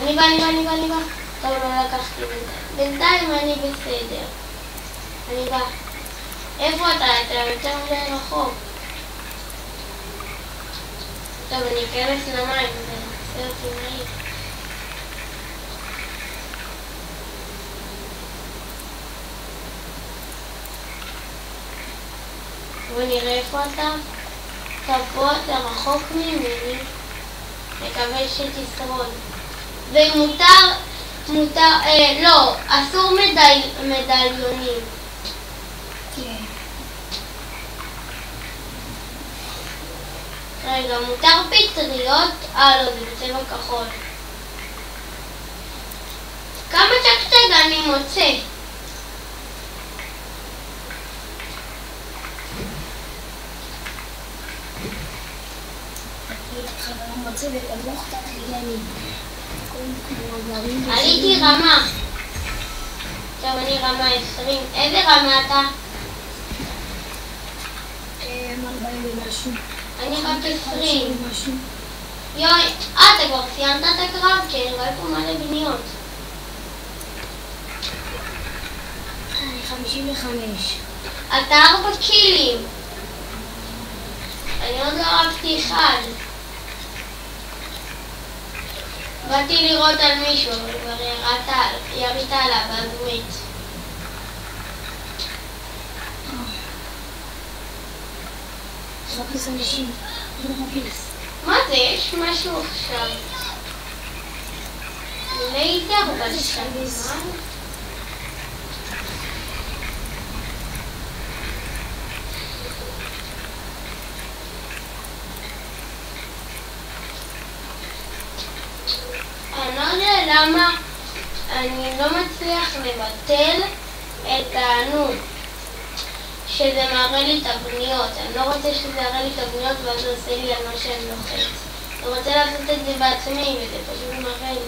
אני בא. טוב, לא לקחתי בינתיים אני בסדר. אני בא. איפה אתה? אתה יותר מדי רחוק. טוב, אני אכנס למים, זה עושה אותי מהיר. בוא נראה איפה אתה. טוב, פה אתה רחוק ממני. מקווה שתשרוד. ומותר, לא, אסור מדליונים. כן. רגע, מותר פטריות? לא, זה בצבע כחול. כמה צ'קצ'ק אני מוצא? מוצא ולמוך את התחילים. עליתי רמה. עכשיו אני רמה 20. איזה רמה אתה? 40 ומשהו. אני רק 20. יואי, אתה כבר סיימת את הקרב? כי אני רואה פה מלא בניות. אני 55. אתה 4 קילים. אני עוד לא הרגתי אחד. באתי לראות על מישהו, אבל כבר ירית עליו, אז הוא מת. חפש אנשים. מה זה? יש משהו עכשיו. לידר בשמן? אני לא יודע למה אני לא מצליח לבטל את שזה מראה לי את הבניות. אני לא רוצה שזה יראה לי את הבניות ואז זה עושה לי על מה שאני לוחץ. אני רוצה לעשות את זה בעצמי וזה פשוט מראה לי.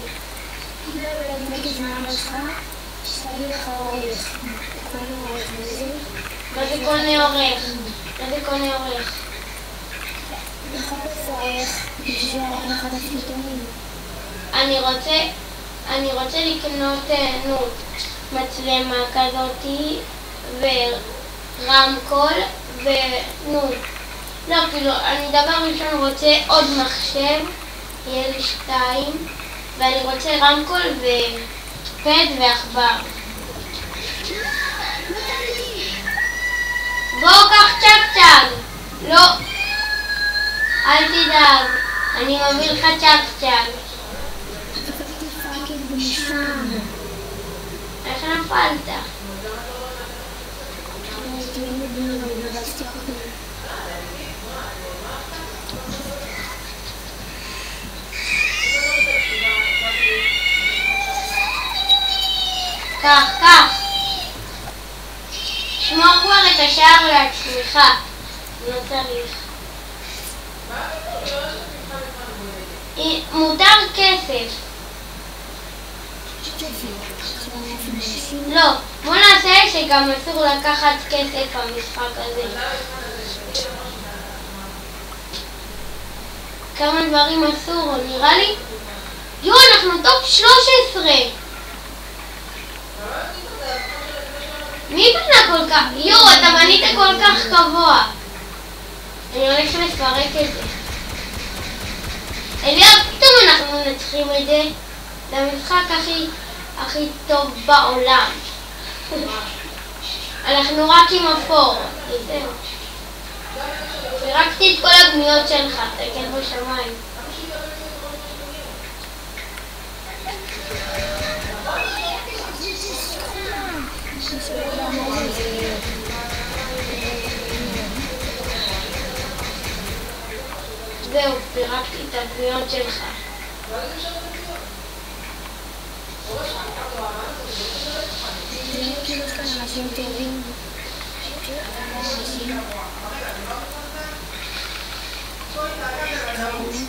מה זה קונה עורך? מה זה קונה עורך? אני רוצה לקנות מצלמה כזאתי ורמקול לא, כאילו, אני דבר ראשון רוצה עוד מחשב, יהיה לי 2 ואני רוצה רמקול ופד ועכבר. בוא קח צ'ק. לא, אל תדאג, אני מביא לך צ'ק. איך נפלת? קח. שמור כבר את השער לעצמך. לא צריך. מותר כסף. לא, בוא נעשה שגם אסור לקחת כסף במשחק הזה. כמה דברים אסור, נראה לי? אנחנו טופ 13. מי בנה כל כך? אתה בנית כל כך גבוה. אני הולך לפרק את זה. אליה, פתאום אנחנו מנצחים את זה. זה המשחק הכי טוב בעולם. אנחנו רק עם אפור. זהו. פירקתי את כל הבניות שלך, תקן בשמיים. זהו, פירקתי את הבניות שלך.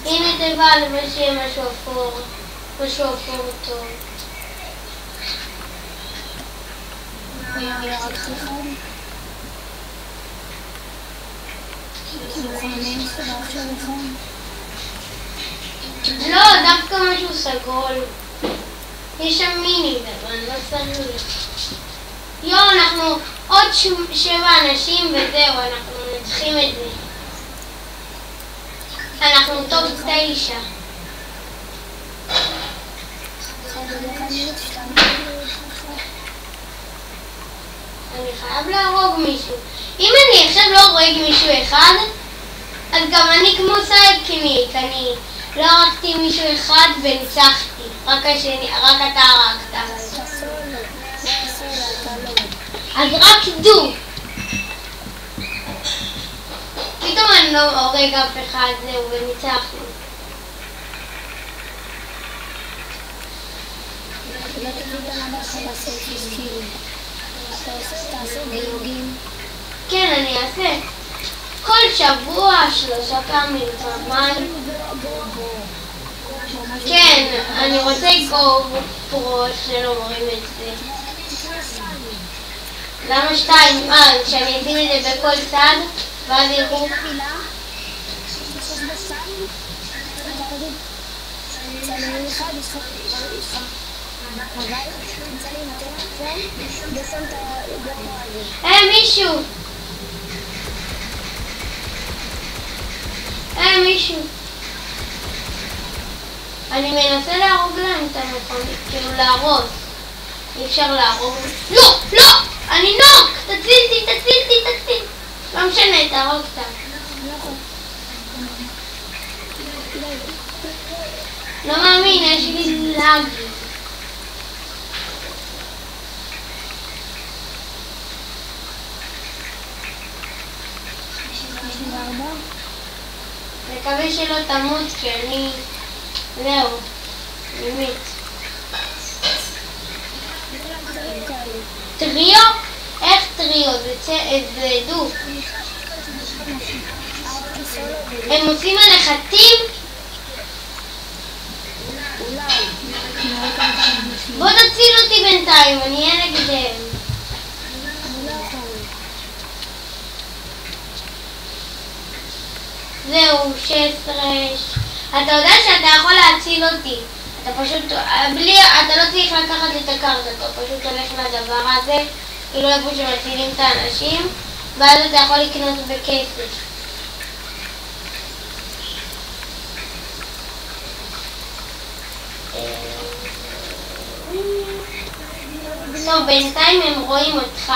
הנה תיבה למה שיהיה משהו אפור טוב. לא, דווקא משהו סגול. יש שם מיני, אבל לא סגול. אנחנו עוד 7 אנשים וזהו, אנחנו מנצחים את זה. אנחנו טופ 9. אני חייב להרוג מישהו. אם אני עכשיו לא הורג מישהו אחד, אז גם אני כמו סייקניק, אני לא הרגתי מישהו אחד וניצחתי. רק אתה הרגת. אז רק דו. פתאום אני לא הורג אף אחד, זהו, וניצחנו. לא תגיד על הבא לך בסייפיס, כאילו. תעשה דיוגים. כן, אני אעשה. כל שבוע 3 פעמים פעמיים. כן, אני רוצה גו פרו שלא אומרים את זה. למה 2? שאני אשים את זה בכל צד ואז יראו. מישהו! מישהו! אני מנסה להרוג להם את המכונית, כאילו להרוס. אי אפשר להרוג. לא! לא! אני נוק! תציל! לא משנה, תהרוג אותם. לא מאמין, יש לי לאג. מקווה שלא תמות כי אני... זהו, באמת. טריו? איך טריו? זה דו. הם עושים עליך טים? בוא תציל אותי בינתיים, אני אהיה נגדם. זהו, 16. אתה יודע שאתה יכול להציל אותי. אתה פשוט, אתה לא צריך לקחת את הקארט, אתה פשוט הולך לדבר הזה, כאילו איפה שמצילים את האנשים, ואז אתה יכול לקנות בכסף. טוב, בינתיים הם רואים אותך.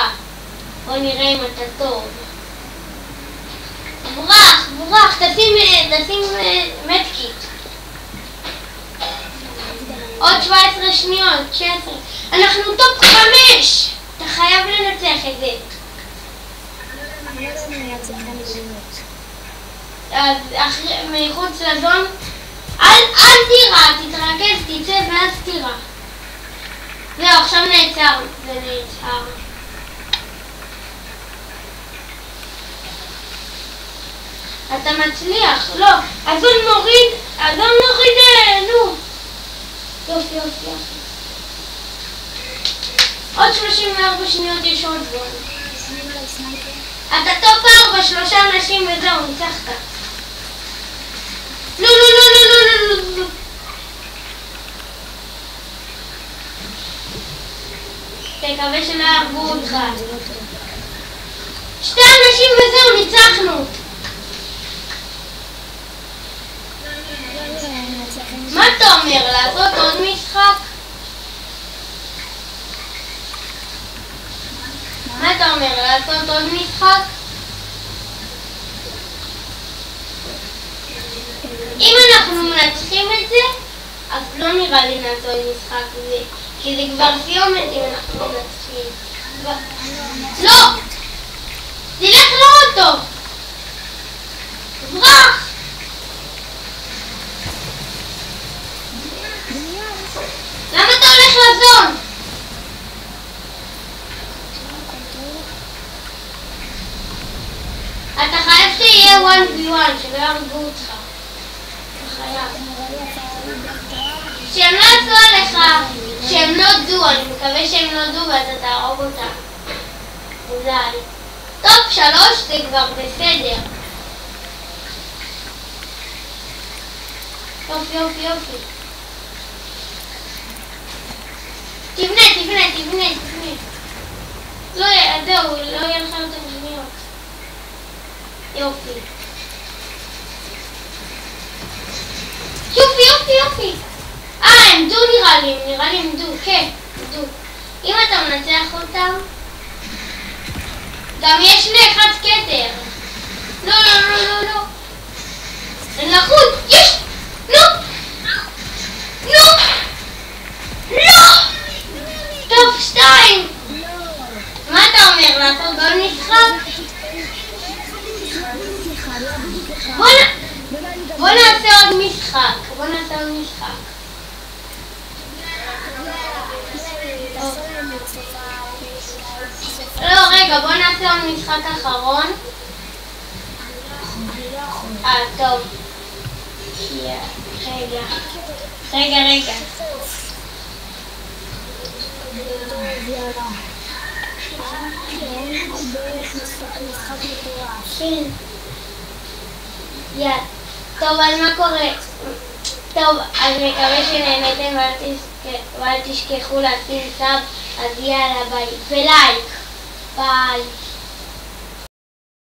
בוא נראה אם אתה טוב. ברח, תשים מדקיט. עוד 17 שניות, 16. אנחנו טופ 5! אתה חייב לנצח את זה. אז מחוץ לזון, אל תירה, תתרכז, תצא ואז תירה. זהו, עכשיו נעצר, זה נעצר. אתה מצליח, לא, אדון נוריד, נו. יופי. עוד 34 שניות יש עוד זון. אתה טופ 4, 3 אנשים וזהו, ניצחת. לא. תקווה שלא יהרגו אותך. 2 אנשים וזהו, ניצחנו. מה אתה אומר? לעשות עוד משחק? מה אתה אומר? לעשות עוד משחק? אם אנחנו מנצחים את זה, אז לא נראה לי לעשות משחק זה, כי זה כבר סיומת אם אנחנו מנצחים. לא! תלך לאוטו! ברח! למה אתה הולך לזון? אתה חייב שיהיה 1v1, שלא ירגו אותך. אתה חייב. שהם לא עשו עליך, שהם לא דו, אני מקווה שהם לא דו ואתה תהרוג אותם. אולי. טוב, 3 זה כבר בסדר. יופי, יופי, יופי. תבנה, תבנה, תבנה, תבנה. לא, זהו, לא יהיה לך יותר בניות. יופי. יופי, יופי, יופי. עמדו נראה לי עמדו, כן, עמדו. אם אתה מנצח אותם, גם יש נחת כתר. לא, לא, לא, לא, לא. לחוץ, יש! נו! נו! לא! טוב, 2! מה אתה אומר? לעשות עוד משחק? בוא נעשה עוד משחק. בוא נעשה עוד משחק. לא, רגע, בוא נעשה עוד משחק אחרון. טוב. רגע. טוב, אז מה קורה? טוב, אז מקווה שנהנתם ואל תשכחו לשים סאב, אז יאללה ביי ולייק. ביי.